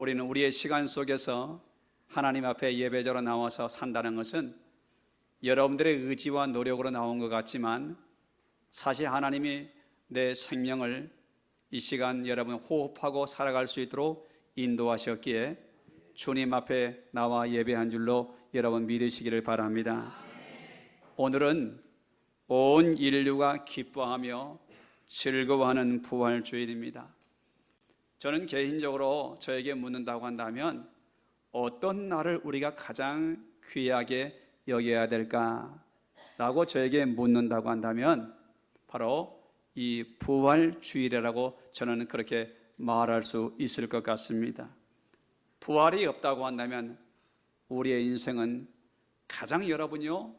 우리는 우리의 시간 속에서 하나님 앞에 예배자로 나와서 산다는 것은 여러분들의 의지와 노력으로 나온 것 같지만 사실 하나님이 내 생명을 이 시간 여러분 호흡하고 살아갈 수 있도록 인도하셨기에 주님 앞에 나와 예배한 줄로 여러분 믿으시기를 바랍니다. 오늘은 온 인류가 기뻐하며 즐거워하는 부활주일입니다. 저는 개인적으로 저에게 묻는다고 한다면 어떤 날을 우리가 가장 귀하게 여겨야 될까라고 저에게 묻는다고 한다면 바로 이 부활주일이라고 저는 그렇게 말할 수 있을 것 같습니다. 부활이 없다고 한다면 우리의 인생은 가장 여러분요,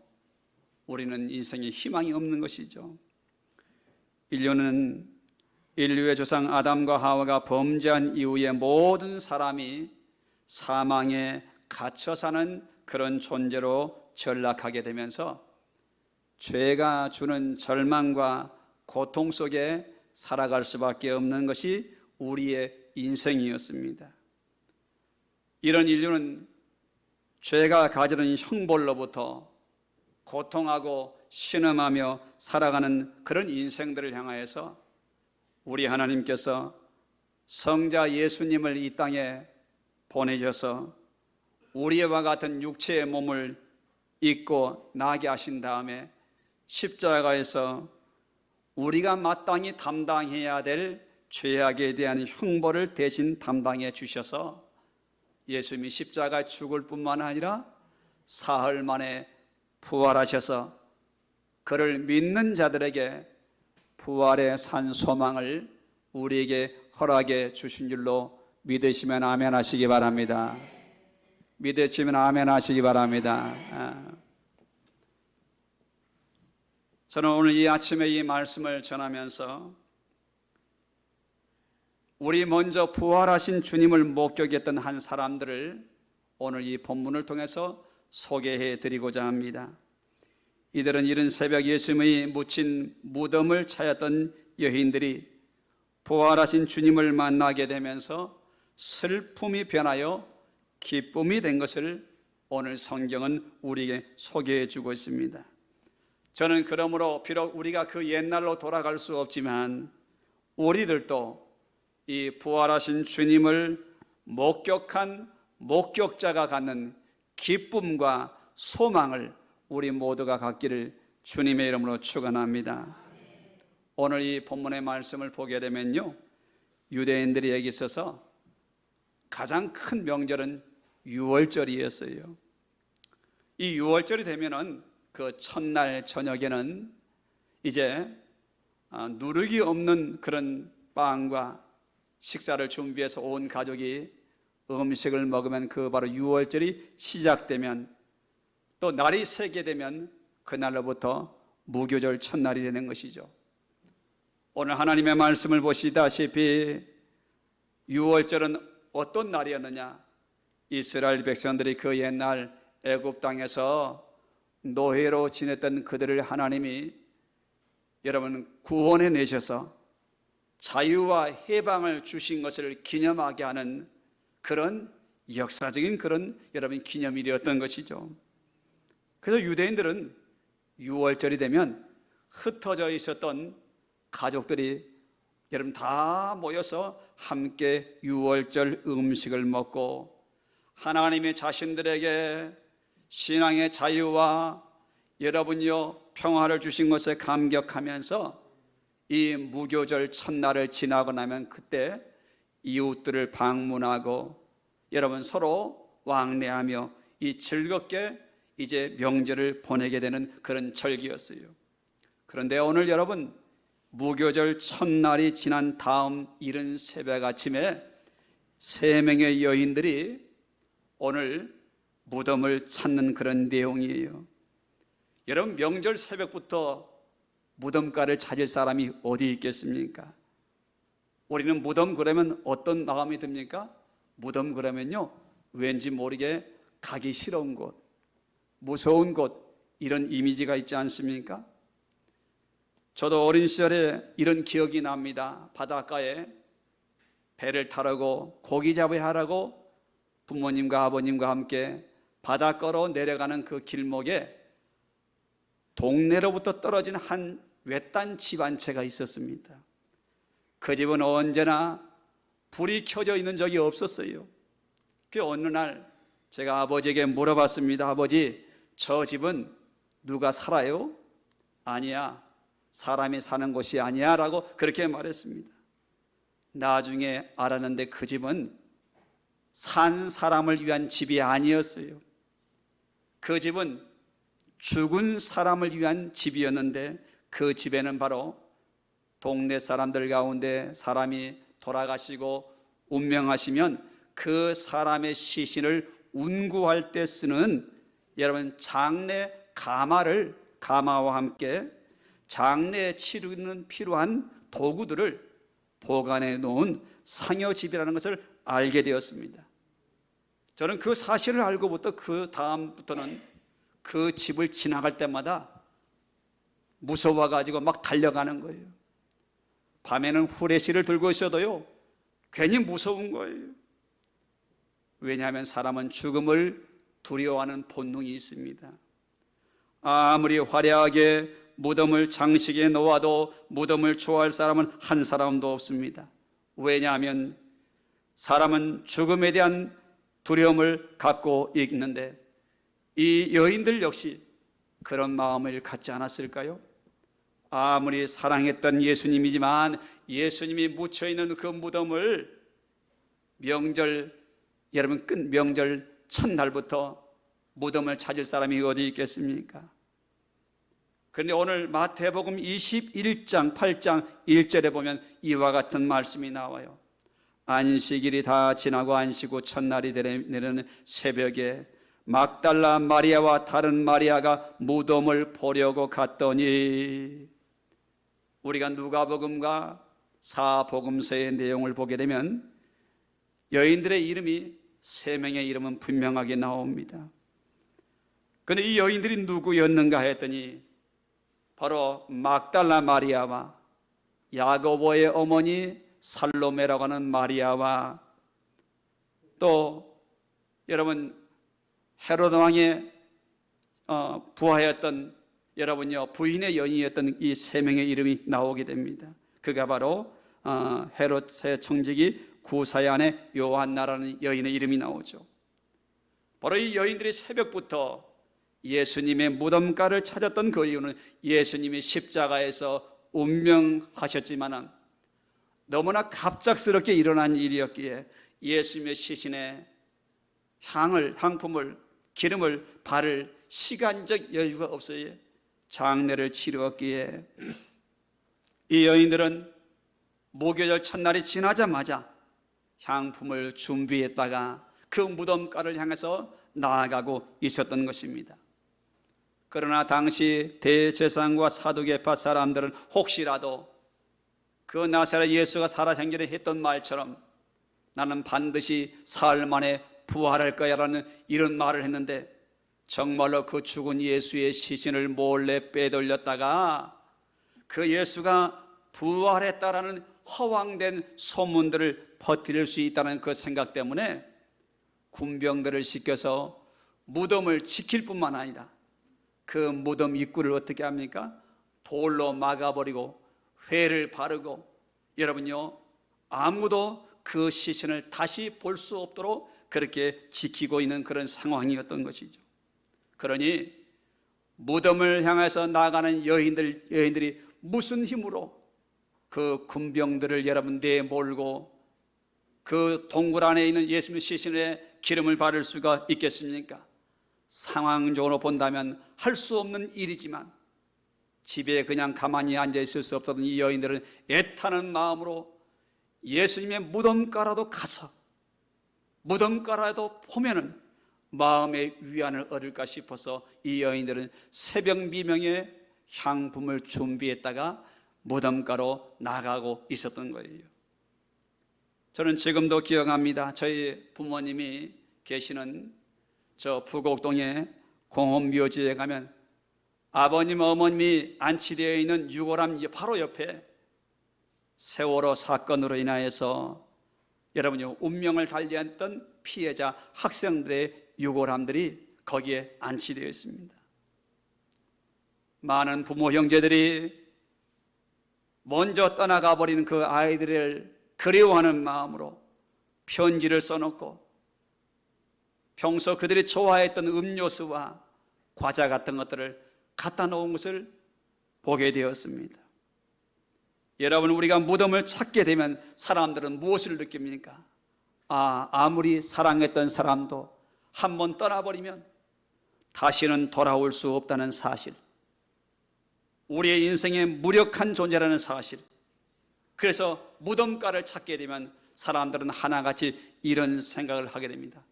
우리는 인생에 희망이 없는 것이죠. 인류의 조상 아담과 하와가 범죄한 이후에 모든 사람이 사망에 갇혀 사는 그런 존재로 전락하게 되면서 죄가 주는 절망과 고통 속에 살아갈 수밖에 없는 것이 우리의 인생이었습니다. 이런 인류는 죄가 가져는 형벌로부터 고통하고 신음하며 살아가는 그런 인생들을 향하여서 우리 하나님께서 성자 예수님을 이 땅에 보내셔서 우리와 같은 육체의 몸을 입고 나게 하신 다음에 십자가에서 우리가 마땅히 담당해야 될 죄악에 대한 형벌을 대신 담당해 주셔서 예수님이 십자가에 죽을 뿐만 아니라 사흘 만에 부활하셔서 그를 믿는 자들에게 부활의 산 소망을 우리에게 허락해 주신 줄로 믿으시면 아멘 하시기 바랍니다. 믿으시면 아멘 하시기 바랍니다. 저는 오늘 이 아침에 이 말씀을 전하면서 우리 먼저 부활하신 주님을 목격했던 한 사람들을 오늘 이 본문을 통해서 소개해 드리고자 합니다. 이들은 이른 새벽 예수님의 묻힌 무덤을 찾았던 여인들이 부활하신 주님을 만나게 되면서 슬픔이 변하여 기쁨이 된 것을 오늘 성경은 우리에게 소개해 주고 있습니다. 저는 그러므로 비록 우리가 그 옛날로 돌아갈 수 없지만 우리들도 이 부활하신 주님을 목격한 목격자가 갖는 기쁨과 소망을 우리 모두가 갖기를 주님의 이름으로 축원합니다. 오늘 이 본문의 말씀을 보게 되면요, 유대인들에게 있어서 가장 큰 명절은 유월절이었어요. 이 유월절이 되면은 그 첫날 저녁에는 이제 누룩이 없는 그런 빵과 식사를 준비해서 온 가족이 음식을 먹으면 그 바로 유월절이 시작되면 또 날이 새게 되면 그날로부터 무교절 첫날이 되는 것이죠. 오늘 하나님의 말씀을 보시다시피 유월절은 어떤 날이었느냐? 이스라엘 백성들이 그 옛날 애굽 땅에서 노예로 지냈던 그들을 하나님이 여러분 구원해 내셔서 자유와 해방을 주신 것을 기념하게 하는 그런 역사적인 그런 여러분 기념일이었던 것이죠. 그래서 유대인들은 유월절이 되면 흩어져 있었던 가족들이 여러분 다 모여서 함께 유월절 음식을 먹고 하나님이 자신들에게 신앙의 자유와 여러분요 평화를 주신 것에 감격하면서 이 무교절 첫날을 지나고 나면 그때 이웃들을 방문하고 여러분 서로 왕래하며 이 즐겁게 이제 명절을 보내게 되는 그런 절기였어요. 그런데 오늘 여러분 무교절 첫날이 지난 다음 이른 새벽 아침에 3명의 여인들이 오늘 무덤을 찾는 그런 내용이에요. 여러분 명절 새벽부터 무덤가를 찾을 사람이 어디 있겠습니까? 우리는 무덤 그러면 어떤 마음이 듭니까? 무덤 그러면요 왠지 모르게 가기 싫은 곳, 무서운 곳, 이런 이미지가 있지 않습니까? 저도 어린 시절에 이런 기억이 납니다. 바닷가에 배를 타라고 고기 잡아야 하라고 부모님과 아버님과 함께 바닷가로 내려가는 그 길목에 동네로부터 떨어진 한 외딴 집 한 채가 있었습니다. 그 집은 언제나 불이 켜져 있는 적이 없었어요. 그 어느 날 제가 아버지에게 물어봤습니다. 아버지, 저 집은 누가 살아요? 아니야, 사람이 사는 곳이 아니야 라고 그렇게 말했습니다. 나중에 알았는데 그 집은 산 사람을 위한 집이 아니었어요. 그 집은 죽은 사람을 위한 집이었는데 그 집에는 바로 동네 사람들 가운데 사람이 돌아가시고 운명하시면 그 사람의 시신을 운구할 때 쓰는 여러분 장례 가마와 함께 장례에 치르는 필요한 도구들을 보관해 놓은 상여집이라는 것을 알게 되었습니다. 저는 그 사실을 알고부터 그 다음부터는 그 집을 지나갈 때마다 무서워가지고 막 달려가는 거예요. 밤에는 후레쉬를 들고 있어도요, 괜히 무서운 거예요. 왜냐하면 사람은 죽음을 두려워하는 본능이 있습니다. 아무리 화려하게 무덤을 장식해 놓아도 무덤을 좋아할 사람은 한 사람도 없습니다. 왜냐하면 사람은 죽음에 대한 두려움을 갖고 있는데 이 여인들 역시 그런 마음을 갖지 않았을까요? 아무리 사랑했던 예수님이지만 예수님이 묻혀있는 그 무덤을 명절 첫날부터 무덤을 찾을 사람이 어디 있겠습니까? 그런데 오늘 마태복음 21장 8장 1절에 보면 이와 같은 말씀이 나와요. 안식일이 다 지나고 안식 후 첫날이 되는 새벽에 막달라 마리아와 다른 마리아가 무덤을 보려고 갔더니, 우리가 누가복음과 사복음서의 내용을 보게 되면 여인들의 이름이 3명의 이름은 분명하게 나옵니다. 그런데 이 여인들이 누구였는가 했더니 바로 막달라 마리아와 야고보의 어머니 살로메라고 하는 마리아와 또 여러분 헤로드 왕의 부하였던 부인의 연인이었던 이 3명의 이름이 나오게 됩니다. 그가 바로 헤롯의 청지기 구사의 아내 요한나라는 여인의 이름이 나오죠. 바로 이 여인들이 새벽부터 예수님의 무덤가를 찾았던 그 이유는 예수님이 십자가에서 운명하셨지만 너무나 갑작스럽게 일어난 일이었기에 예수님의 시신에 향품을 기름을 바를 시간적 여유가 없어요. 장례를 치루었기에 이 여인들은 목요일 첫날이 지나자마자 향품을 준비했다가 그 무덤가를 향해서 나아가고 있었던 것입니다. 그러나 당시 대제사장과 사두개파 사람들은 혹시라도 그 나사렛 예수가 살아생전에 했던 말처럼 나는 반드시 사흘 만에 부활할 거야 라는 이런 말을 했는데 정말로 그 죽은 예수의 시신을 몰래 빼돌렸다가 그 예수가 부활했다라는 허황된 소문들을 퍼뜨릴 수 있다는 그 생각 때문에 군병들을 시켜서 무덤을 지킬 뿐만 아니라 그 무덤 입구를 어떻게 합니까? 돌로 막아버리고 회를 바르고 여러분요, 아무도 그 시신을 다시 볼 수 없도록 그렇게 지키고 있는 그런 상황이었던 것이죠. 그러니 무덤을 향해서 나가는 여인들이 무슨 힘으로 그 군병들을 여러분 내몰고 그 동굴 안에 있는 예수님의 시신에 기름을 바를 수가 있겠습니까? 상황적으로 본다면 할 수 없는 일이지만 집에 그냥 가만히 앉아 있을 수 없었던 이 여인들은 애타는 마음으로 예수님의 무덤가라도 가서 무덤가라도 보면은 마음의 위안을 얻을까 싶어서 이 여인들은 새벽 미명에 향품을 준비했다가 무덤가로 나가고 있었던 거예요. 저는 지금도 기억합니다. 저희 부모님이 계시는 저 부곡동의 공원묘지에 가면 아버님 어머님이 안치되어 있는 유골함 바로 옆에 세월호 사건으로 인하여서 여러분요, 운명을 달리했던 피해자 학생들의 유골함들이 거기에 안치되어 있습니다. 많은 부모 형제들이 먼저 떠나가 버리는 그 아이들을 그리워하는 마음으로 편지를 써놓고 평소 그들이 좋아했던 음료수와 과자 같은 것들을 갖다 놓은 것을 보게 되었습니다. 여러분, 우리가 무덤을 찾게 되면 사람들은 무엇을 느낍니까? 아무리 사랑했던 사람도 한번 떠나버리면 다시는 돌아올 수 없다는 사실, 우리의 인생에 무력한 존재라는 사실. 그래서 무덤가를 찾게 되면 사람들은 하나같이 이런 생각을 하게 됩니다.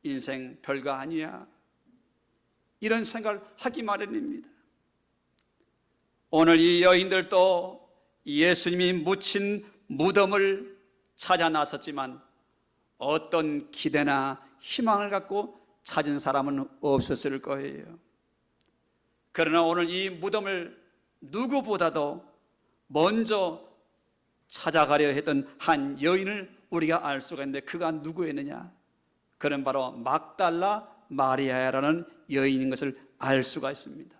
인생 별거 아니야, 이런 생각을 하기 마련입니다. 오늘 이 여인들도 예수님이 묻힌 무덤을 찾아 나섰지만 어떤 기대나 희망을 갖고 찾은 사람은 없었을 거예요. 그러나 오늘 이 무덤을 누구보다도 먼저 찾아가려 했던 한 여인을 우리가 알 수가 있는데, 그가 누구였느냐? 그는 바로 막달라 마리아라는 여인인 것을 알 수가 있습니다.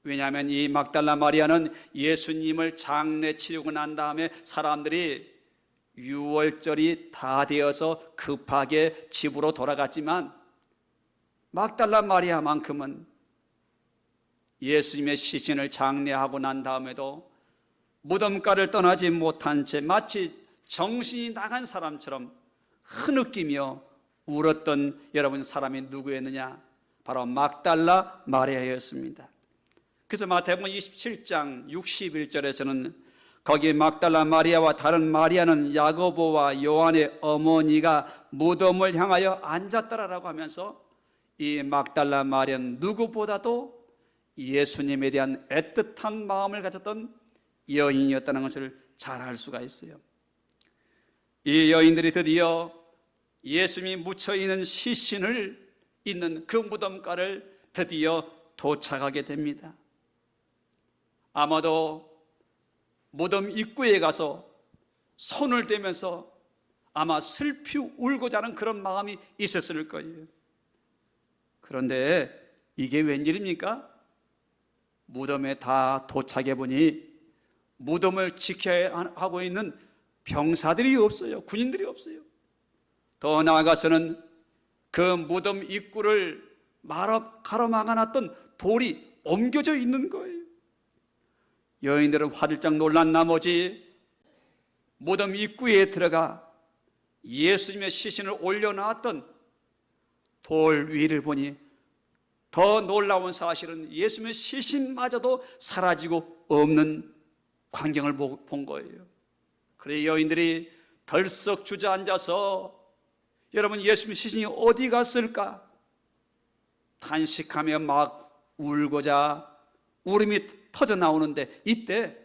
왜냐하면 이 막달라 마리아는 예수님을 장례 치르고 난 다음에 사람들이 6월절이 다 되어서 급하게 집으로 돌아갔지만, 막달라 마리아만큼은 예수님의 시신을 장례하고 난 다음에도 무덤가를 떠나지 못한 채 마치 정신이 나간 사람처럼 흐느끼며 울었던 여러분 사람이 누구였느냐? 바로 막달라 마리아였습니다. 그래서 마태복음 27장 61절에서는 거기 막달라 마리아와 다른 마리아는 야고보와 요한의 어머니가 무덤을 향하여 앉았더라라고 하면서 이 막달라 마리아는 누구보다도 예수님에 대한 애틋한 마음을 가졌던 여인이었다는 것을 잘 알 수가 있어요. 이 여인들이 드디어 예수님이 묻혀있는 시신을 있는 그 무덤가를 드디어 도착하게 됩니다. 아마도 무덤 입구에 가서 손을 대면서 아마 슬피 울고자 하는 그런 마음이 있었을 거예요. 그런데 이게 웬일입니까? 무덤에 다 도착해 보니 무덤을 지켜야 하고 있는 병사들이 없어요. 군인들이 없어요. 더 나아가서는 그 무덤 입구를 가로막아놨던 돌이 옮겨져 있는 거예요. 여인들은 화들짝 놀란 나머지 무덤 입구에 들어가 예수님의 시신을 올려놨던 돌 위를 보니 더 놀라운 사실은 예수님의 시신마저도 사라지고 없는 광경을 본 거예요. 그래 여인들이 덜썩 주저앉아서 여러분 예수님의 시신이 어디 갔을까 탄식하며 막 울고자 울음이 터져 나오는데, 이때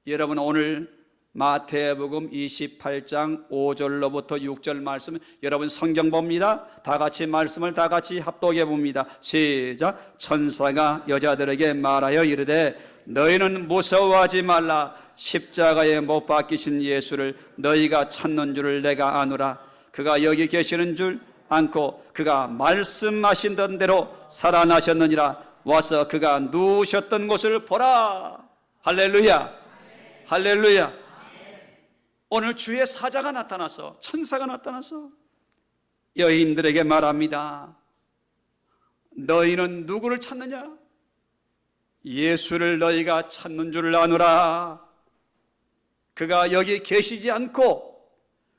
여러분 오늘 마태복음 28장 5절로부터 6절 말씀, 여러분 성경 봅니다. 다 같이 말씀을 다 같이 합독해 봅니다. 시작. 천사가 여자들에게 말하여 이르되 너희는 무서워하지 말라. 십자가에 못 박히신 예수를 너희가 찾는 줄을 내가 아노라. 그가 여기 계시는 줄 않고 그가 말씀하신 대로 살아나셨느니라. 와서 그가 누우셨던 곳을 보라. 할렐루야, 할렐루야. 오늘 주의 사자가 나타나서, 천사가 나타나서 여인들에게 말합니다. 너희는 누구를 찾느냐? 예수를 너희가 찾는 줄을 아노라. 그가 여기 계시지 않고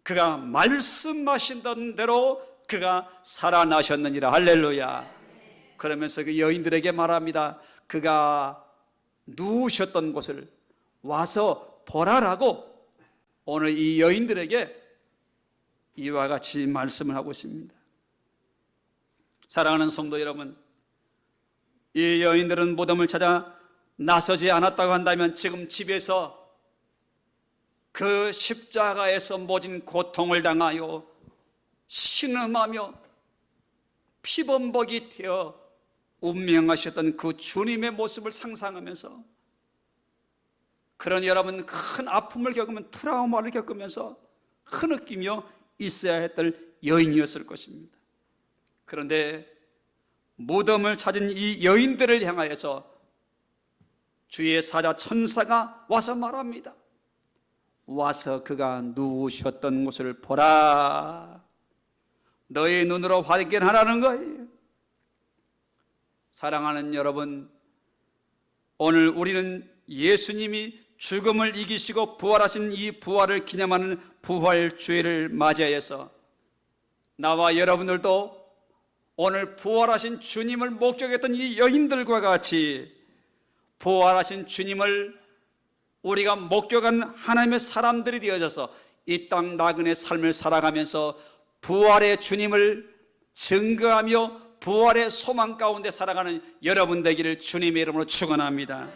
그가 말씀하신 대로 그가 살아나셨느니라. 할렐루야. 그러면서 그 여인들에게 말합니다. 그가 누우셨던 곳을 와서 보라라고 오늘 이 여인들에게 이와 같이 말씀을 하고 있습니다. 사랑하는 성도 여러분, 이 여인들은 무덤을 찾아 나서지 않았다고 한다면 지금 집에서 그 십자가에서 모진 고통을 당하여 신음하며 피범벅이 되어 운명하셨던 그 주님의 모습을 상상하면서, 그런 여러분 큰 아픔을 겪으면 트라우마를 겪으면서 흐느끼며 있어야 했던 여인이었을 것입니다. 그런데 무덤을 찾은 이 여인들을 향하여서 주의 사자 천사가 와서 말합니다. 와서 그가 누우셨던 곳을 보라. 너의 눈으로 확인하라는 거예요. 사랑하는 여러분, 오늘 우리는 예수님이 죽음을 이기시고 부활하신 이 부활을 기념하는 부활주일을 맞이해서 나와 여러분들도 오늘 부활하신 주님을 목격했던 이 여인들과 같이 부활하신 주님을 우리가 목격한 하나님의 사람들이 되어져서 이 땅 나그네 삶을 살아가면서 부활의 주님을 증거하며 부활의 소망 가운데 살아가는 여러분 되기를 주님의 이름으로 축원합니다.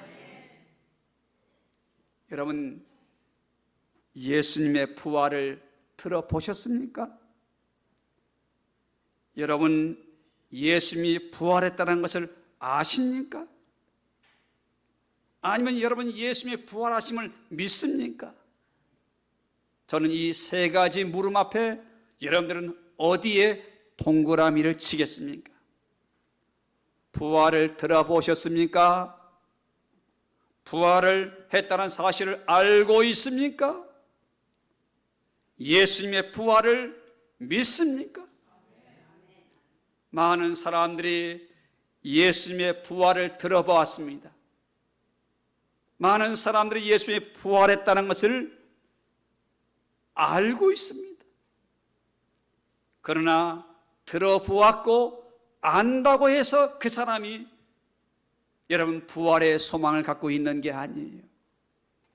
여러분, 예수님의 부활을 들어보셨습니까? 여러분, 예수님이 부활했다는 것을 아십니까? 아니면 여러분 예수님의 부활하심을 믿습니까? 저는 이 세 가지 물음 앞에 여러분들은 어디에 동그라미를 치겠습니까? 부활을 들어보셨습니까? 부활을 했다는 사실을 알고 있습니까? 예수님의 부활을 믿습니까? 많은 사람들이 예수님의 부활을 들어보았습니다. 많은 사람들이 예수님이 부활했다는 것을 알고 있습니다. 그러나 들어보았고 안다고 해서 그 사람이 여러분 부활의 소망을 갖고 있는 게 아니에요.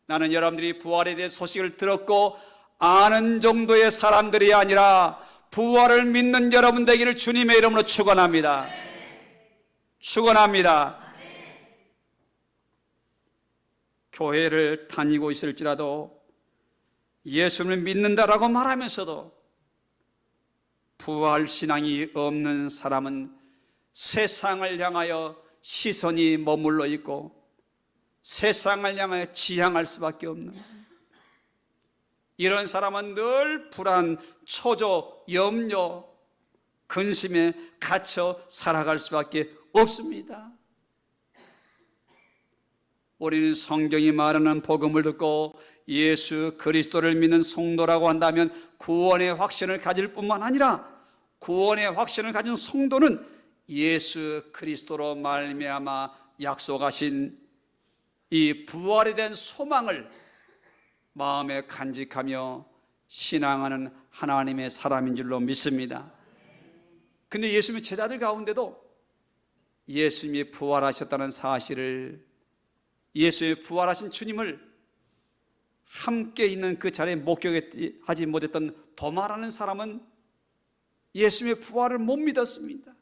나는 여러분들이 부활에 대해 소식을 들었고 아는 정도의 사람들이 아니라 부활을 믿는 여러분 되기를 주님의 이름으로 축원합니다. 축원합니다. 교회를 다니고 있을지라도 예수를 믿는다라고 말하면서도 부활신앙이 없는 사람은 세상을 향하여 시선이 머물러 있고 세상을 향하여 지향할 수밖에 없는, 이런 사람은 늘 불안, 초조, 염려, 근심에 갇혀 살아갈 수밖에 없습니다. 우리는 성경이 말하는 복음을 듣고 예수 그리스도를 믿는 성도라고 한다면 구원의 확신을 가질 뿐만 아니라 구원의 확신을 가진 성도는 예수 그리스도로 말미암아 약속하신 이 부활에 대한 소망을 마음에 간직하며 신앙하는 하나님의 사람인 줄로 믿습니다. 근데 예수님의 제자들 가운데도 예수님이 부활하셨다는 사실을, 예수의 부활하신 주님을 함께 있는 그 자리에 목격하지 못했던 도마라는 사람은 예수님의 부활을 못 믿었습니다.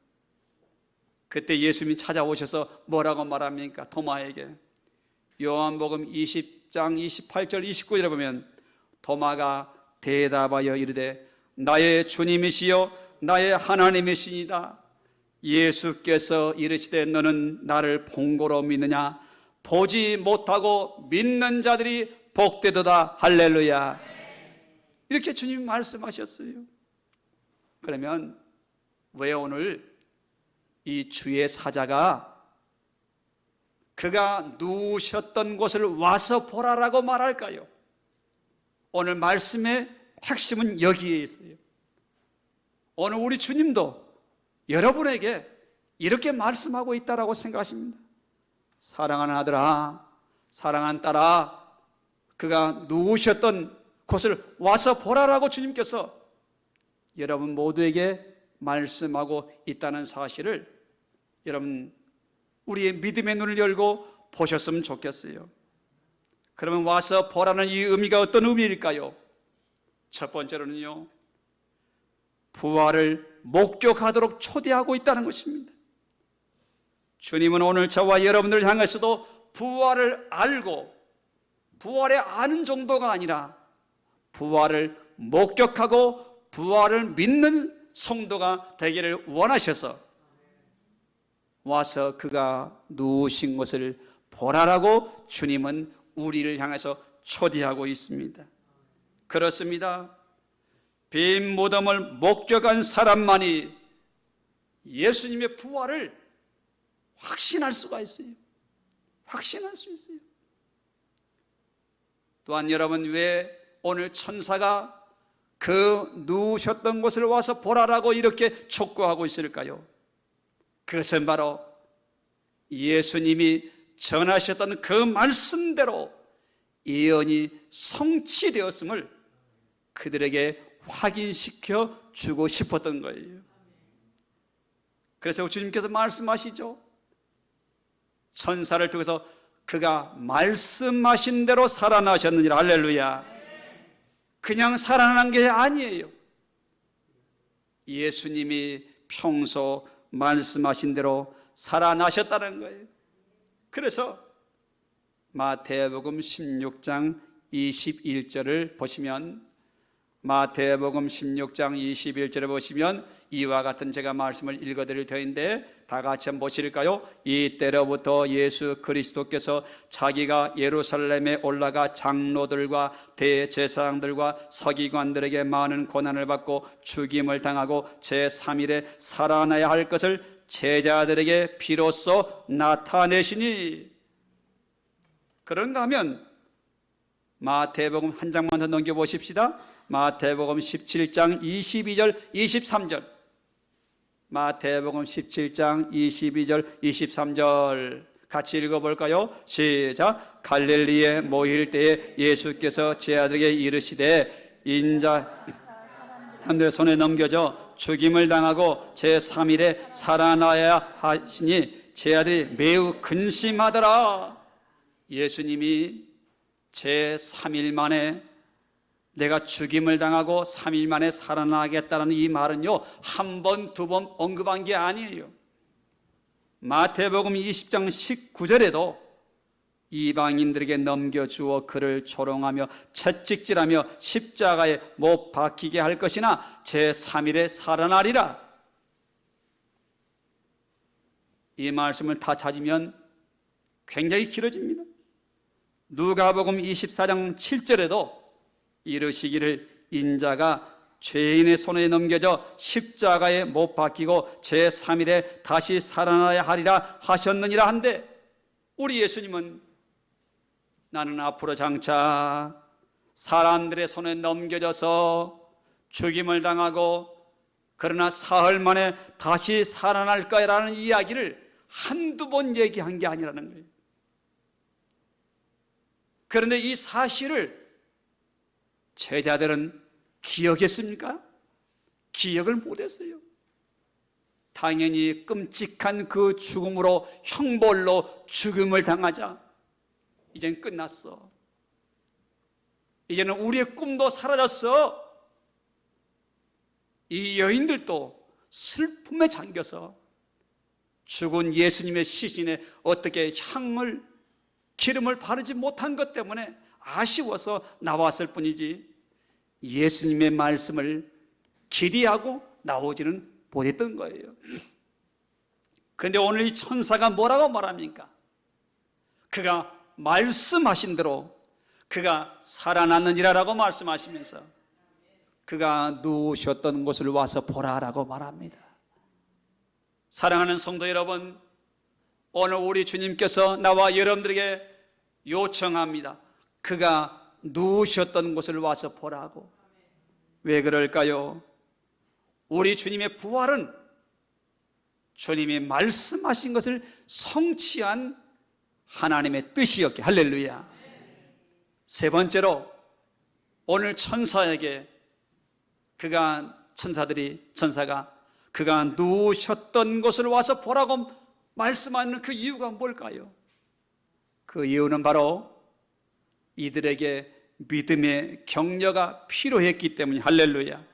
그때 예수님이 찾아오셔서 뭐라고 말합니까? 도마에게 요한복음 20장 28절 29절에 보면 도마가 대답하여 이르되 나의 주님이시여 나의 하나님이시니이다. 예수께서 이르시되 너는 나를 본고로 믿느냐? 보지 못하고 믿는 자들이 복되도다. 할렐루야. 이렇게 주님이 말씀하셨어요. 그러면 왜 오늘 이 주의 사자가 그가 누우셨던 곳을 와서 보라라고 말할까요? 오늘 말씀의 핵심은 여기에 있어요. 오늘 우리 주님도 여러분에게 이렇게 말씀하고 있다라고 생각하십니다. 사랑하는 아들아, 사랑하는 딸아, 그가 누우셨던 곳을 와서 보라라고 주님께서 여러분 모두에게 말씀하고 있다는 사실을 여러분 우리의 믿음의 눈을 열고 보셨으면 좋겠어요. 그러면 와서 보라는 이 의미가 어떤 의미일까요? 첫 번째로는요, 부활을 목격하도록 초대하고 있다는 것입니다. 주님은 오늘 저와 여러분들을 향해서도 부활을 알고 부활에 아는 정도가 아니라 부활을 목격하고 부활을 믿는 성도가 되기를 원하셔서 와서 그가 누우신 것을 보라라고 주님은 우리를 향해서 초대하고 있습니다. 그렇습니다. 빈 무덤을 목격한 사람만이 예수님의 부활을 확신할 수가 있어요. 확신할 수 있어요. 또한 여러분, 왜 오늘 천사가 그 누우셨던 곳을 와서 보라라고 이렇게 촉구하고 있을까요? 그것은 바로 예수님이 전하셨던 그 말씀대로 예언이 성취되었음을 그들에게 확인시켜 주고 싶었던 거예요. 그래서 주님께서 말씀하시죠. 천사를 통해서 그가 말씀하신 대로 살아나셨느니라. 할렐루야. 그냥 살아난 게 아니에요. 예수님이 평소 말씀하신 대로 살아나셨다는 거예요. 그래서 마태복음 16장 21절을 보시면, 마태복음 16장 21절을 보시면 이와 같은 제가 말씀을 읽어드릴 터인데 다 같이 한번 보실까요? 이때로부터 예수 그리스도께서 자기가 예루살렘에 올라가 장로들과 대제사장들과 서기관들에게 많은 고난을 받고 죽임을 당하고 제3일에 살아나야 할 것을 제자들에게 비로소 나타내시니. 그런가 하면 마태복음 한 장만 더 넘겨보십시다. 마태복음 17장 22절 23절, 마태복음 17장 22절 23절 같이 읽어볼까요? 시작. 갈릴리에 모일 때에 예수께서 제자들에게 이르시되 인자 사람들의 손에 넘겨져 죽임을 당하고 제3일에 살아나야 하시니 제자들이 매우 근심하더라. 예수님이 제3일 만에 내가 죽임을 당하고 3일 만에 살아나겠다는 이 말은요, 한 번, 두 번 언급한 게 아니에요. 마태복음 20장 19절에도 이방인들에게 넘겨주어 그를 조롱하며 채찍질하며 십자가에 못 박히게 할 것이나 제3일에 살아나리라. 이 말씀을 다 찾으면 굉장히 길어집니다. 누가복음 24장 7절에도 이르시기를 인자가 죄인의 손에 넘겨져 십자가에 못 박히고 제3일에 다시 살아나야 하리라 하셨느니라 한데, 우리 예수님은 나는 앞으로 장차 사람들의 손에 넘겨져서 죽임을 당하고 그러나 사흘 만에 다시 살아날 거라는 이야기를 한두 번 얘기한 게 아니라는 거예요. 그런데 이 사실을 제자들은 기억했습니까? 기억을 못했어요. 당연히 끔찍한 그 죽음으로 형벌로 죽음을 당하자 이젠 끝났어. 이제는 우리의 꿈도 사라졌어. 이 여인들도 슬픔에 잠겨서 죽은 예수님의 시신에 어떻게 향을 기름을 바르지 못한 것 때문에 아쉬워서 나왔을 뿐이지 예수님의 말씀을 기리하고 나오지는 못했던 거예요. 그런데 오늘 이 천사가 뭐라고 말합니까? 그가 말씀하신 대로 그가 살아났느니라라고 말씀하시면서 그가 누우셨던 곳을 와서 보라라고 말합니다. 사랑하는 성도 여러분, 오늘 우리 주님께서 나와 여러분들에게 요청합니다. 그가 누우셨던 곳을 와서 보라고. 왜 그럴까요? 우리 주님의 부활은 주님이 말씀하신 것을 성취한 하나님의 뜻이었기에. 할렐루야. 세 번째로 오늘 천사에게 천사가 그가 누우셨던 곳을 와서 보라고 말씀하는 그 이유가 뭘까요? 그 이유는 바로 이들에게 믿음의 격려가 필요했기 때문에. 할렐루야.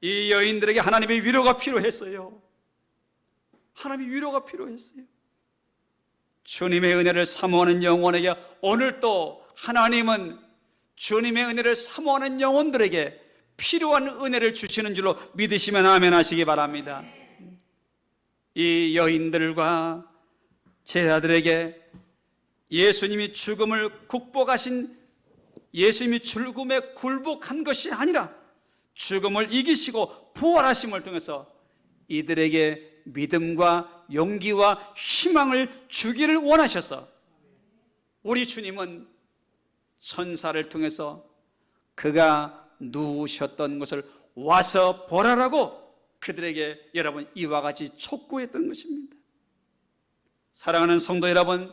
이 여인들에게 하나님의 위로가 필요했어요. 하나님의 위로가 필요했어요. 주님의 은혜를 사모하는 영혼에게 오늘 또 하나님은 주님의 은혜를 사모하는 영혼들에게 필요한 은혜를 주시는 줄로 믿으시면 아멘 하시기 바랍니다. 이 여인들과 제자들에게 예수님이 죽음을 극복하신, 예수님이 죽음에 굴복한 것이 아니라 죽음을 이기시고 부활하심을 통해서 이들에게 믿음과 용기와 희망을 주기를 원하셔서 우리 주님은 천사를 통해서 그가 누우셨던 것을 와서 보라라고 그들에게 여러분 이와 같이 촉구했던 것입니다. 사랑하는 성도 여러분,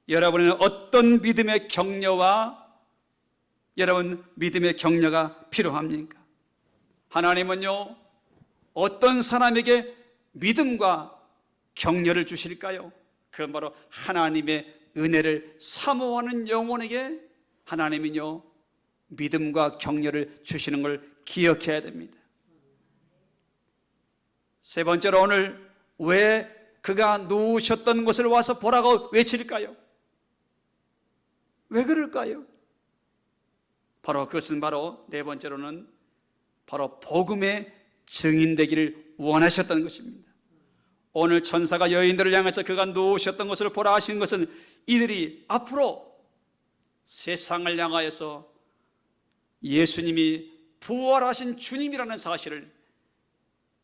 여러분은 어떤 믿음의 격려와 여러분 믿음의 격려가 필요합니까? 하나님은요 어떤 사람에게 믿음과 격려를 주실까요? 그건 바로 하나님의 은혜를 사모하는 영혼에게 하나님은요 믿음과 격려를 주시는 걸 기억해야 됩니다. 세 번째로 오늘 왜 그가 누우셨던 곳을 와서 보라고 외칠까요? 왜 그럴까요? 바로 그것은 바로 네 번째로는 바로 복음의 증인되기를 원하셨던 것입니다. 오늘 천사가 여인들을 향해서 그가 누우셨던 것을 보라 하시는 것은 이들이 앞으로 세상을 향하여서 예수님이 부활하신 주님이라는 사실을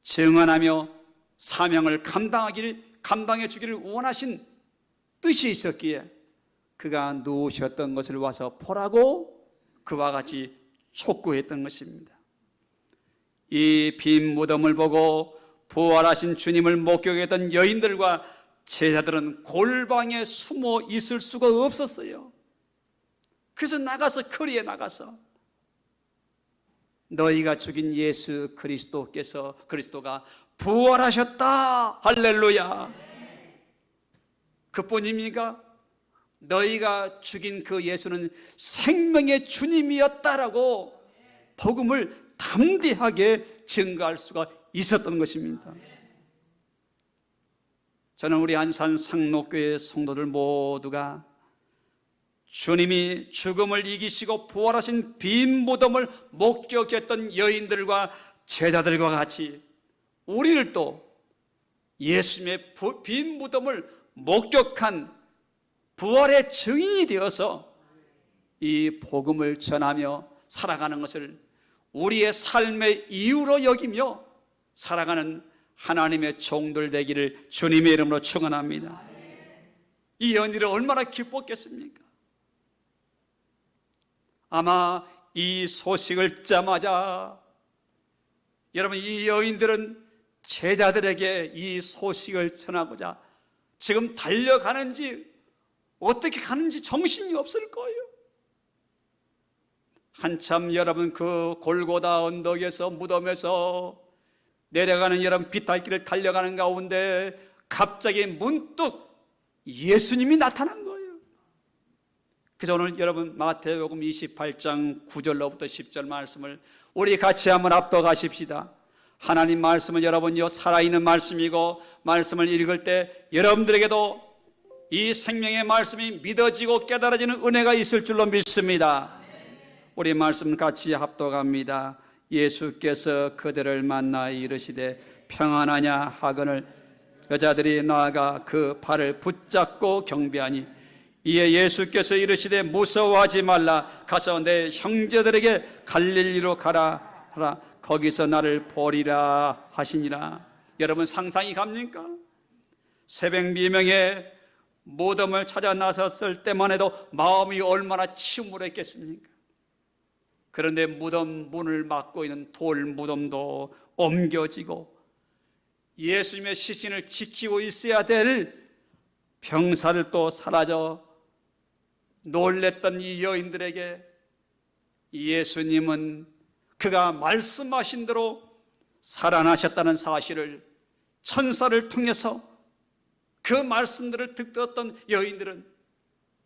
증언하며 사명을 감당해 주기를 원하신 뜻이 있었기에 그가 누우셨던 것을 와서 보라고 그와 같이 촉구했던 것입니다. 이 빈 무덤을 보고 부활하신 주님을 목격했던 여인들과 제자들은 골방에 숨어 있을 수가 없었어요. 그래서 나가서 거리에 너희가 죽인 예수 그리스도가 부활하셨다. 할렐루야. 그뿐입니까? 너희가 죽인 그 예수는 생명의 주님이었다라고 복음을 담대하게 증거할 수가 있었던 것입니다. 저는 우리 안산 상록교회 성도들 모두가 주님이 죽음을 이기시고 부활하신 빈 무덤을 목격했던 여인들과 제자들과 같이 우리들도 예수님의 빈 무덤을 목격한 부활의 증인이 되어서 이 복음을 전하며 살아가는 것을 우리의 삶의 이유로 여기며 살아가는 하나님의 종들 되기를 주님의 이름으로 축원합니다. 이 여인들이 얼마나 기뻤겠습니까? 아마 이 소식을 듣자마자 여러분 이 여인들은 제자들에게 이 소식을 전하고자 지금 달려가는지 어떻게 가는지 정신이 없을 거예요. 한참 여러분 그 골고다 언덕에서 무덤에서 내려가는 여러분 비탈길을 달려가는 가운데 갑자기 문득 예수님이 나타난 거예요. 그래서 오늘 여러분 마태복음 28장 9절로부터 10절 말씀을 우리 같이 한번 압도하십시다. 하나님 말씀은 여러분요 살아있는 말씀이고 말씀을 읽을 때 여러분들에게도 이 생명의 말씀이 믿어지고 깨달아지는 은혜가 있을 줄로 믿습니다. 우리 말씀 같이 합독합니다. 예수께서 그들을 만나 이르시되 평안하냐 하거늘 여자들이 나아가 그 발을 붙잡고 경배하니 이에 예수께서 이르시되 무서워하지 말라 가서 내 형제들에게 갈릴리로 가라 하라 거기서 나를 보리라 하시니라. 여러분 상상이 갑니까? 새벽 미명에 무덤을 찾아 나섰을 때만 해도 마음이 얼마나 침울했겠습니까? 그런데 무덤 문을 막고 있는 돌 무덤도 옮겨지고 예수님의 시신을 지키고 있어야 될 병사를 또 사라져 놀랬던 이 여인들에게 예수님은 그가 말씀하신 대로 살아나셨다는 사실을 천사를 통해서 그 말씀들을 듣던 여인들은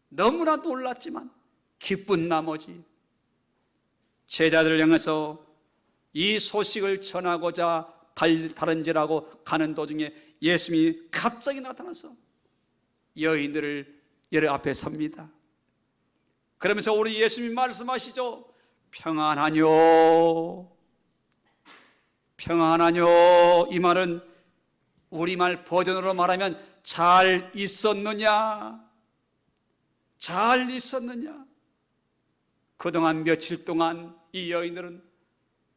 너무나 놀랐지만 기쁜 나머지 제자들을 향해서 이 소식을 전하고자 다른지라고 가는 도중에 예수님이 갑자기 나타나서 여인들을 여러 앞에 섭니다. 그러면서 우리 예수님이 말씀하시죠. 평안하뇨 평안하뇨. 이 말은 우리말 버전으로 말하면 잘 있었느냐 잘 있었느냐. 그동안 며칠 동안 이 여인들은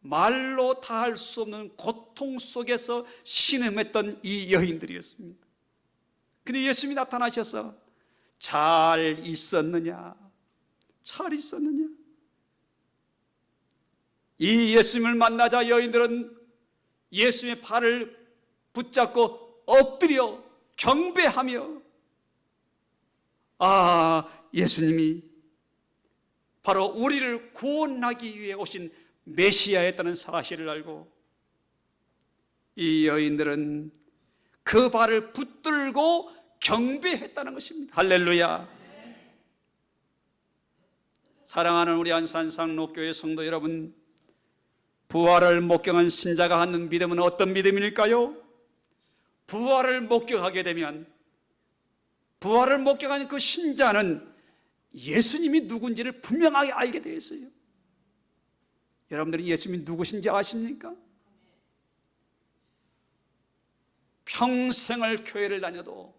말로 다 할 수 없는 고통 속에서 신음했던 이 여인들이었습니다. 근데 예수님이 나타나셔서 잘 있었느냐? 잘 있었느냐? 이 예수님을 만나자 여인들은 예수님의 발을 붙잡고 엎드려 경배하며, 예수님이 바로 우리를 구원하기 위해 오신 메시아였다는 사실을 알고 이 여인들은 그 발을 붙들고 경배했다는 것입니다. 할렐루야. 사랑하는 우리 안산상록교회 성도 여러분, 부활을 목격한 신자가 갖는 믿음은 어떤 믿음일까요? 부활을 목격하게 되면, 부활을 목격한 그 신자는 예수님이 누군지를 분명하게 알게 되어 있어요. 여러분들이 예수님이 누구신지 아십니까? 평생을 교회를 다녀도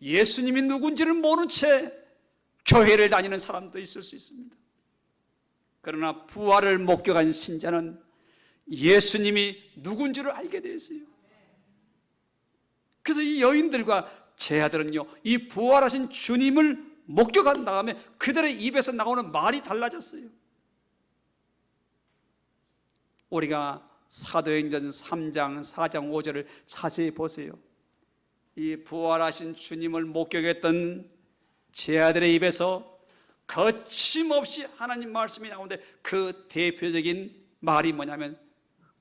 예수님이 누군지를 모른 채 교회를 다니는 사람도 있을 수 있습니다. 그러나 부활을 목격한 신자는 예수님이 누군지를 알게 되어 있어요. 그래서 이 여인들과 제 아들은요, 이 부활하신 주님을 목격한 다음에 그들의 입에서 나오는 말이 달라졌어요. 우리가 사도행전 3장, 4장, 5절을 자세히 보세요. 이 부활하신 주님을 목격했던 제 아들의 입에서 거침없이 하나님 말씀이 나오는데 그 대표적인 말이 뭐냐면,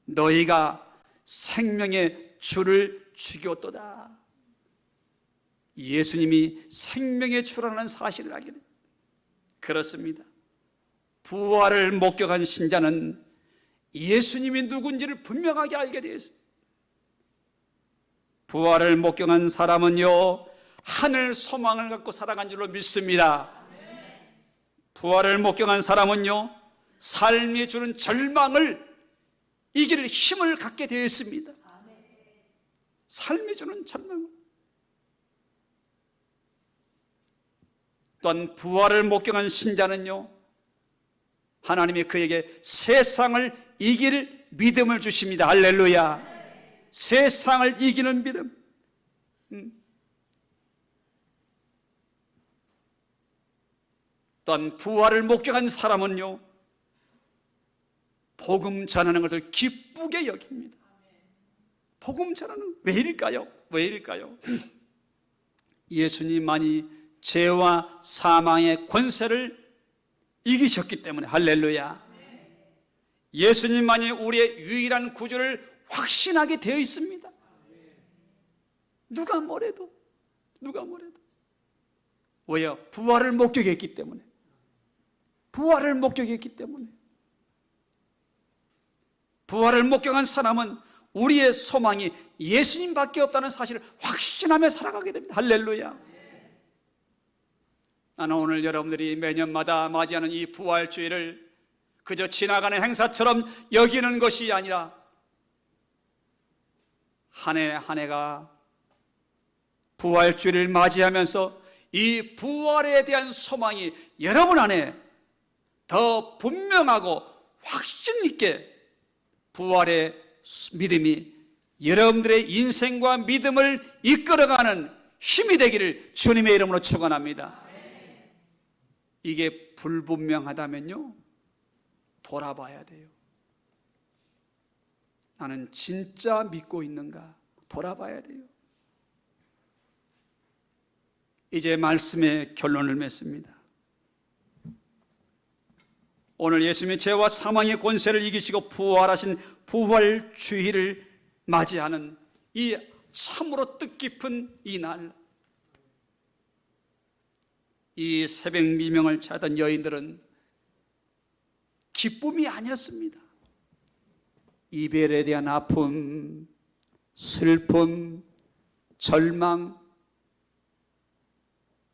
너희가 생명의 주를 죽였도다. 예수님이 생명의 주라는 사실을 알게 됩니다. 그렇습니다. 부활을 목격한 신자는 예수님이 누군지를 분명하게 알게 되어 있습니다. 부활을 목격한 사람은요, 하늘 소망을 갖고 살아간 줄로 믿습니다. 부활을 목격한 사람은요, 삶이 주는 절망을 이길 힘을 갖게 되어 있습니다. 삶이 주는 절망. 또한 부활을 목격한 신자는요, 하나님이 그에게 세상을 이길 믿음을 주십니다. 할렐루야. 세상을 이기는 믿음. 또한 부활을 목격한 사람은요, 복음 전하는 것을 기쁘게 여깁니다. 복음 전하는, 왜일까요? 왜일까요? 예수님만이 죄와 사망의 권세를 이기셨기 때문에. 할렐루야. 예수님만이 우리의 유일한 구주를 확신하게 되어 있습니다. 누가 뭐래도. 왜요? 부활을 목격했기 때문에. 부활을 목격했기 때문에. 부활을 목격한 사람은 우리의 소망이 예수님밖에 없다는 사실을 확신하며 살아가게 됩니다. 할렐루야. 나는 오늘 여러분들이 매년마다 맞이하는 이 부활주의를 그저 지나가는 행사처럼 여기는 것이 아니라 한 해 한 해가 부활주의를 맞이하면서 이 부활에 대한 소망이 여러분 안에 더 분명하고 확신 있게 부활의 믿음이 여러분들의 인생과 믿음을 이끌어가는 힘이 되기를 주님의 이름으로 축원합니다. 이게 불분명하다면요, 돌아봐야 돼요. 나는 진짜 믿고 있는가 돌아봐야 돼요. 이제 말씀의 결론을 맺습니다. 오늘 예수님이 죄와 사망의 권세를 이기시고 부활하신 부활주의를 맞이하는 이 참으로 뜻깊은 이 날, 이 새벽 미명을 찾던 여인들은 기쁨이 아니었습니다. 이별에 대한 아픔, 슬픔, 절망,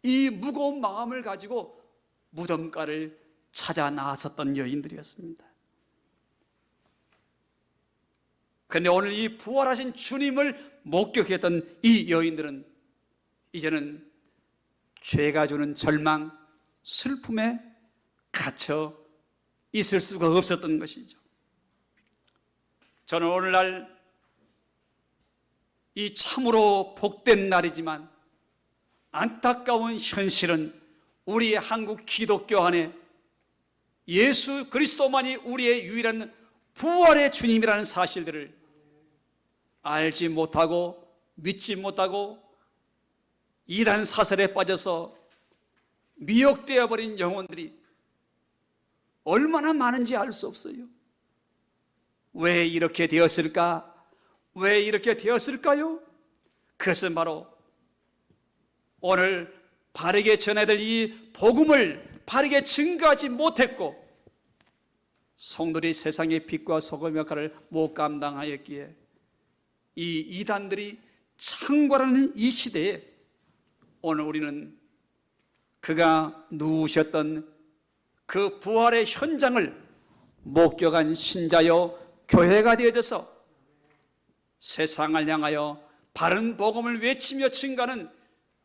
이 무거운 마음을 가지고 무덤가를 찾아 나섰던 여인들이었습니다. 그런데 오늘 이 부활하신 주님을 목격했던 이 여인들은 이제는 죄가 주는 절망, 슬픔에 갇혀 있을 수가 없었던 것이죠. 저는 오늘날 이 참으로 복된 날이지만 안타까운 현실은 우리 한국 기독교 안에 예수 그리스도만이 우리의 유일한 부활의 주님이라는 사실들을 알지 못하고 믿지 못하고 이단 사설에 빠져서 미혹되어 버린 영혼들이 얼마나 많은지 알 수 없어요. 왜 이렇게 되었을까? 왜 이렇게 되었을까요? 그것은 바로 오늘 바르게 전해야 될 이 복음을 바르게 증거하지 못했고 성도들이 세상의 빛과 소금 역할을 못 감당하였기에 이 이단들이 창궐하는 이 시대에 오늘 우리는 그가 누우셨던 그 부활의 현장을 목격한 신자여 교회가 되어져서 세상을 향하여 바른 복음을 외치며 증거하는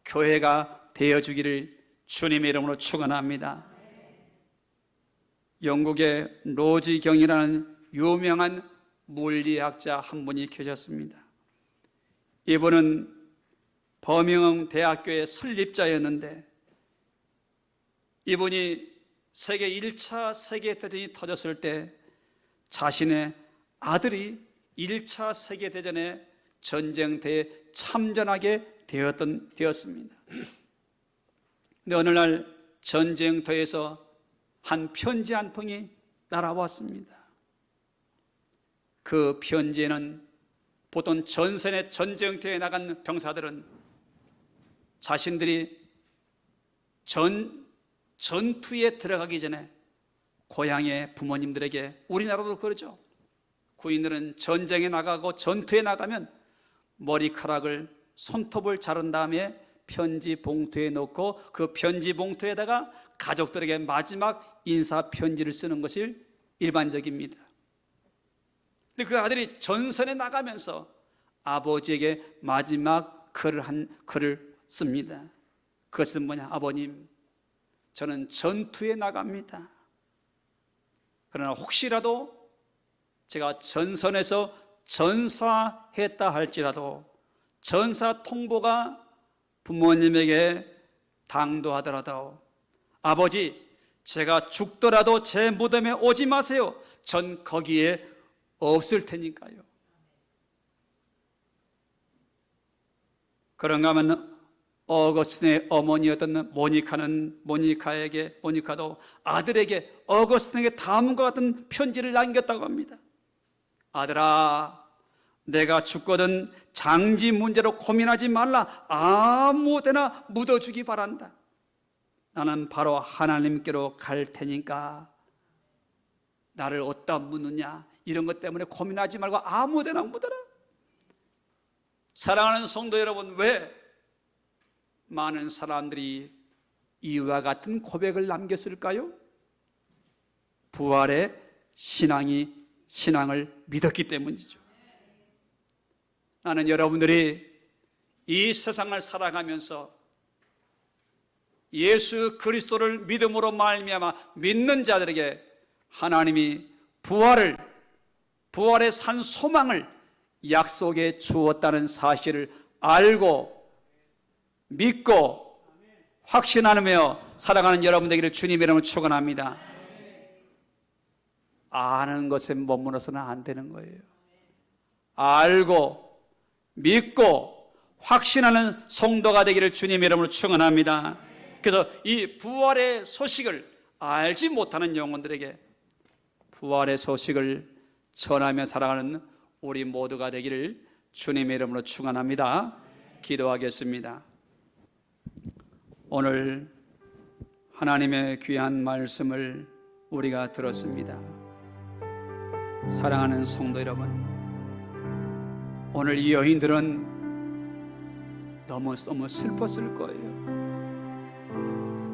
교회가 되어주기를 주님의 이름으로 축원합니다. 영국의 로지 경이라는 유명한 물리학자 한 분이 계셨습니다. 이분은 버밍엄 대학교의 설립자였는데 이분이 세계 1차 세계대전이 터졌을 때 자신의 아들이 1차 세계대전에 전쟁터에 참전하게 되었습니다. 근데 어느 날 전쟁터에서 한 편지 한 통이 날아왔습니다. 그 편지에는 보통 전선의 전쟁터에 나간 병사들은 자신들이 전투에 들어가기 전에 고향의 부모님들에게, 우리나라도 그러죠. 군인들은 전쟁에 나가고 전투에 나가면 머리카락을 손톱을 자른 다음에 편지 봉투에 넣고 그 편지 봉투에다가 가족들에게 마지막 인사 편지를 쓰는 것이 일반적입니다. 근데 그 아들이 전선에 나가면서 아버지에게 마지막 글을 씁니다. 그것은 뭐냐? 아버님, 저는 전투에 나갑니다. 그러나 혹시라도 제가 전선에서 전사했다 할지라도 전사 통보가 부모님에게 당도하더라도 아버지, 제가 죽더라도 제 무덤에 오지 마세요. 전 거기에 없을 테니까요. 그런가 하면 어거스틴의 어머니였던 모니카도 아들에게 어거스틴에게 다음과 같은 편지를 남겼다고 합니다. 아들아, 내가 죽거든 장지 문제로 고민하지 말라. 아무 데나 묻어주기 바란다. 나는 바로 하나님께로 갈 테니까 나를 어디다 묻느냐, 이런 것 때문에 고민하지 말고 아무 데나 묻어라. 사랑하는 성도 여러분, 왜 많은 사람들이 이와 같은 고백을 남겼을까요? 부활의 신앙을 믿었기 때문이죠. 나는 여러분들이 이 세상을 살아가면서 예수 그리스도를 믿음으로 말미암아 믿는 자들에게 하나님이 부활의 산 소망을 약속해 주었다는 사실을 알고 믿고 확신하며 살아가는 여러분 되기를 주님의 이름으로 축원합니다. 아는 것에 머무러서는 안 되는 거예요. 알고 믿고 확신하는 성도가 되기를 주님의 이름으로 축원합니다. 그래서 이 부활의 소식을 알지 못하는 영혼들에게 부활의 소식을 전하며 살아가는 우리 모두가 되기를 주님의 이름으로 축원합니다. 기도하겠습니다. 오늘 하나님의 귀한 말씀을 우리가 들었습니다. 사랑하는 성도 여러분, 오늘 이 여인들은 너무 슬펐을 거예요.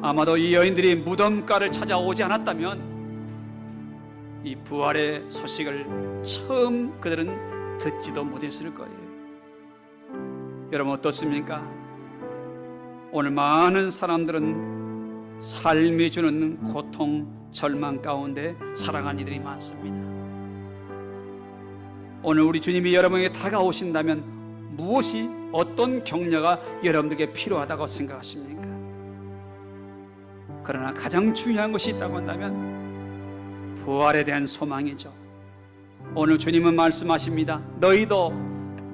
아마도 이 여인들이 무덤가를 찾아오지 않았다면 이 부활의 소식을 처음 그들은 듣지도 못했을 거예요. 여러분 어떻습니까? 오늘 많은 사람들은 삶이 주는 고통, 절망 가운데 살아가는 이들이 많습니다. 오늘 우리 주님이 여러분에게 다가오신다면 무엇이, 어떤 격려가 여러분들에게 필요하다고 생각하십니까? 그러나 가장 중요한 것이 있다고 한다면 부활에 대한 소망이죠. 오늘 주님은 말씀하십니다. 너희도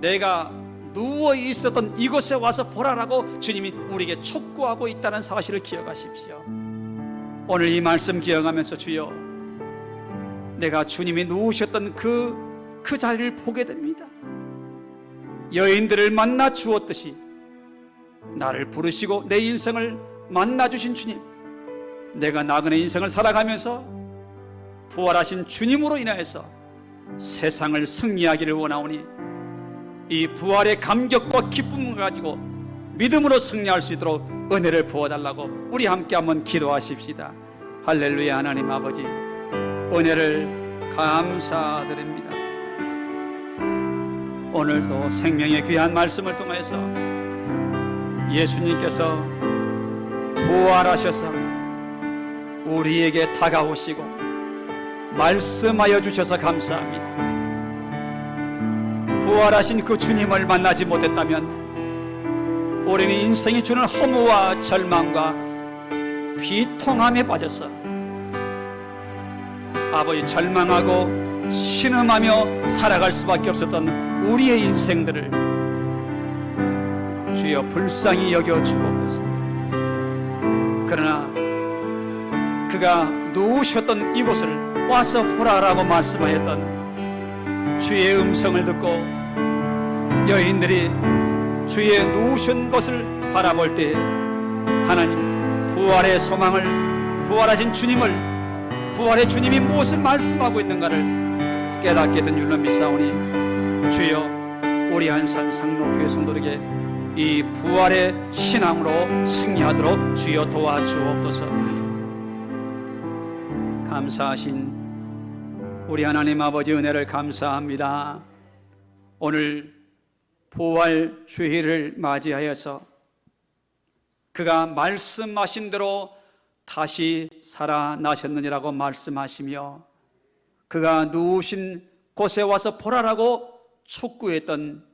내가 누워 있었던 이곳에 와서 보라라고 주님이 우리에게 촉구하고 있다는 사실을 기억하십시오. 오늘 이 말씀 기억하면서 주여, 내가 주님이 누우셨던 그 자리를 보게 됩니다. 여인들을 만나 주었듯이 나를 부르시고 내 인생을 만나주신 주님, 내가 나그네 인생을 살아가면서 부활하신 주님으로 인하여서 세상을 승리하기를 원하오니 이 부활의 감격과 기쁨을 가지고 믿음으로 승리할 수 있도록 은혜를 부어달라고 우리 함께 한번 기도하십시다. 할렐루야. 하나님 아버지, 은혜를 감사드립니다. 오늘도 생명의 귀한 말씀을 통해서 예수님께서 부활하셔서 우리에게 다가오시고 말씀하여 주셔서 감사합니다. 부활하신 그 주님을 만나지 못했다면 우리는 인생이 주는 허무와 절망과 비통함에 빠졌어 아버지, 절망하고 신음하며 살아갈 수밖에 없었던 우리의 인생들을 주여 불쌍히 여겨 주옵소서. 그러나 그가 누우셨던 이곳을 와서 보라라고 말씀하였던 주의 음성을 듣고 여인들이 주의 누우신 것을 바라볼 때 하나님, 부활의 소망을, 부활하신 주님을, 부활의 주님이 무엇을 말씀하고 있는가를 깨닫게 된 줄로 믿사오니 주여, 우리 한산 상록교회 성도들에게 이 부활의 신앙으로 승리하도록 주여 도와주옵소서. 감사하신 우리 하나님 아버지, 은혜를 감사합니다. 오늘 부활 주일을 맞이하여서 그가 말씀하신 대로 다시 살아나셨느니라고 말씀하시며 그가 누우신 곳에 와서 보라라고 촉구했던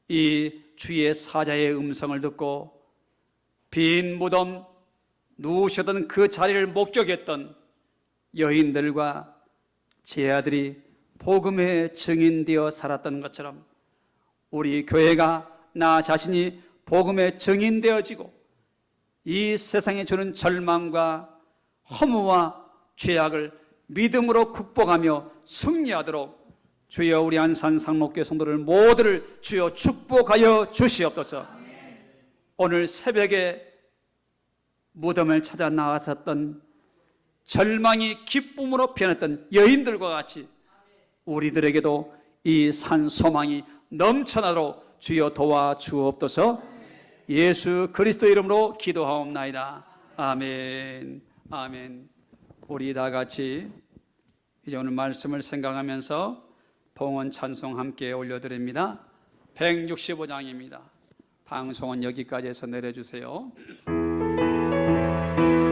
이 주의 사자의 음성을 듣고 빈 무덤, 누우셨던 그 자리를 목격했던 여인들과 제 아들이 복음의 증인되어 살았던 것처럼 우리 교회가, 나 자신이 복음의 증인되어지고 이 세상에 주는 절망과 허무와 죄악을 믿음으로 극복하며 승리하도록 주여, 우리 한산 상록교회 성도들 모두를 주여 축복하여 주시옵소서. 오늘 새벽에 무덤을 찾아 나왔었던 절망이 기쁨으로 변했던 여인들과 같이 우리들에게도 이 산 소망이 넘쳐나도록 주여 도와주옵소서. 예수 그리스도 이름으로 기도하옵나이다. 아멘. 아멘. 우리 다 같이 이제 오늘 말씀을 생각하면서 봉헌 찬송 함께 올려드립니다. 165장입니다. 방송은 여기까지 해서 내려주세요.